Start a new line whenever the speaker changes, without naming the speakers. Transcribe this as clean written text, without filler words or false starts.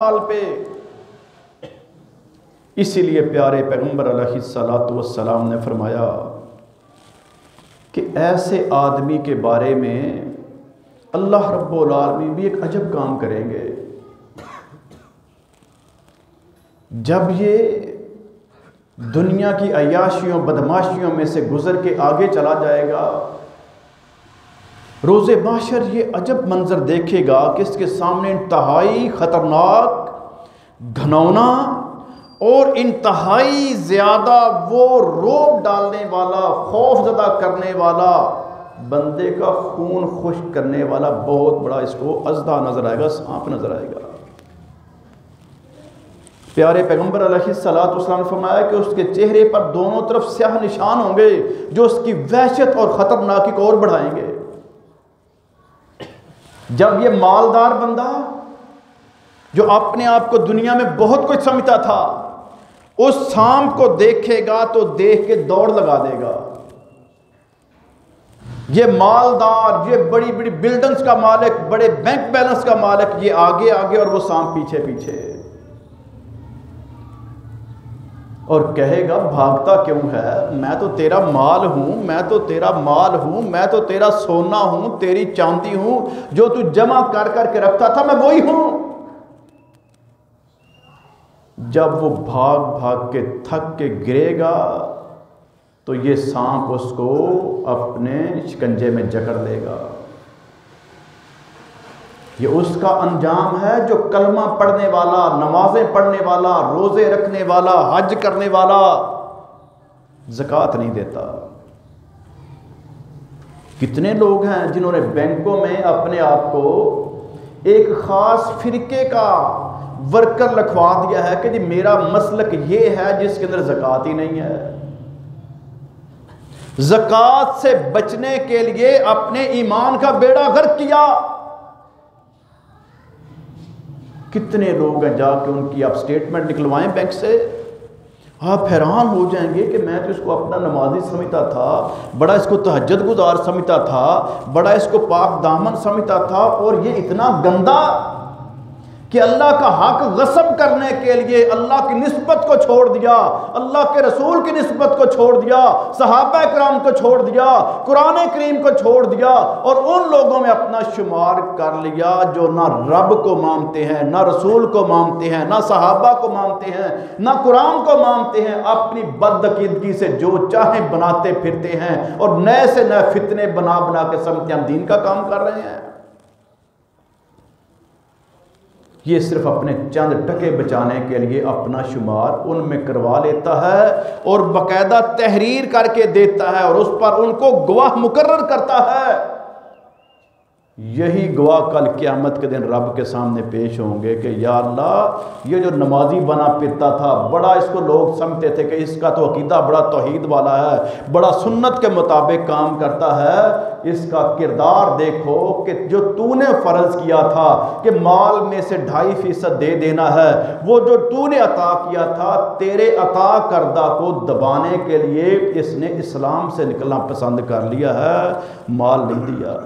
حال پہ۔ اسی لیے پیارے پیغمبر علیہ الصلوۃ والسلام نے فرمایا کہ ایسے آدمی کے بارے میں اللہ رب العالمین بھی ایک عجب کام کریں گے۔ جب یہ دنیا کی عیاشیوں بدماشیوں میں سے گزر کے آگے چلا جائے گا، روز محشر یہ عجب منظر دیکھے گا کہ اس کے سامنے انتہائی خطرناک، گھنونا اور انتہائی زیادہ وہ روب ڈالنے والا، خوف زدہ کرنے والا، بندے کا خون خشک کرنے والا بہت بڑا اس کو اژدہا نظر آئے گا، سانپ نظر آئے گا۔ پیارے پیغمبر علیہ الصلوۃ والسلام نے فرمایا کہ اس کے چہرے پر دونوں طرف سیاہ نشان ہوں گے جو اس کی وحشت اور خطرناکی کو اور بڑھائیں گے۔ جب یہ مالدار بندہ جو اپنے آپ کو دنیا میں بہت کچھ سمجھتا تھا، اس سانپ کو دیکھے گا تو دیکھ کے دوڑ لگا دے گا۔ یہ مالدار، یہ بڑی بڑی بلڈنگز کا مالک، بڑے بینک بیلنس کا مالک، یہ آگے آگے اور وہ سانپ پیچھے پیچھے، اور کہے گا بھاگتا کیوں ہے؟ میں تو تیرا مال ہوں، میں تو تیرا مال ہوں، میں تو تیرا سونا ہوں، تیری چاندی ہوں، جو تو جمع کر کر کے رکھتا تھا میں وہی ہوں۔ جب وہ بھاگ بھاگ کے تھک کے گرے گا تو یہ سانپ اس کو اپنے شکنجے میں جکڑ لے گا۔ یہ اس کا انجام ہے جو کلمہ پڑھنے والا، نمازیں پڑھنے والا، روزے رکھنے والا، حج کرنے والا، زکوٰۃ نہیں دیتا۔ کتنے لوگ ہیں جنہوں نے بینکوں میں اپنے آپ کو ایک خاص فرقے کا ورکر لکھوا دیا ہے کہ جی میرا مسلک یہ ہے جس کے اندر زکوٰۃ ہی نہیں ہے۔ زکوٰۃ سے بچنے کے لیے اپنے ایمان کا بیڑا غرق کیا۔ کتنے لوگ ہیں، جا کے ان کی آپ سٹیٹمنٹ نکلوائیں بینک سے، آپ حیران ہو جائیں گے کہ میں تو اس کو اپنا نمازی سمجھتا تھا، بڑا اس کو تہجد گزار سمجھتا تھا، بڑا اس کو پاک دامن سمجھتا تھا، اور یہ اتنا گندا کہ اللہ کا حق غصب کرنے کے لیے اللہ کی نسبت کو چھوڑ دیا، اللہ کے رسول کی نسبت کو چھوڑ دیا، صحابہ کرام کو چھوڑ دیا، قرآن کریم کو چھوڑ دیا، اور ان لوگوں میں اپنا شمار کر لیا جو نہ رب کو مانتے ہیں، نہ رسول کو مانتے ہیں، نہ صحابہ کو مانتے ہیں، نہ قرآن کو مانتے ہیں، اپنی بدعقیدگی سے جو چاہیں بناتے پھرتے ہیں، اور نئے سے نئے فتنے بنا بنا کے سمجھتے ہیں ہم دین کا کام کر رہے ہیں۔ یہ صرف اپنے چند ٹکے بچانے کے لیے اپنا شمار ان میں کروا لیتا ہے اور باقاعدہ تحریر کر کے دیتا ہے، اور اس پر ان کو گواہ مقرر کرتا ہے۔ یہی گواہ کل قیامت کے دن رب کے سامنے پیش ہوں گے کہ یا اللہ یہ جو نمازی بنا پھرتا تھا، بڑا اس کو لوگ سمجھتے تھے کہ اس کا تو عقیدہ بڑا توحید والا ہے، بڑا سنت کے مطابق کام کرتا ہے، اس کا کردار دیکھو کہ جو تو نے فرض کیا تھا کہ مال میں سے 2.5% دے دینا ہے، وہ جو تو نے عطا کیا تھا تیرے عطا کردہ کو دبانے کے لیے اس نے اسلام سے نکلنا پسند کر لیا ہے، مال نہیں دیا۔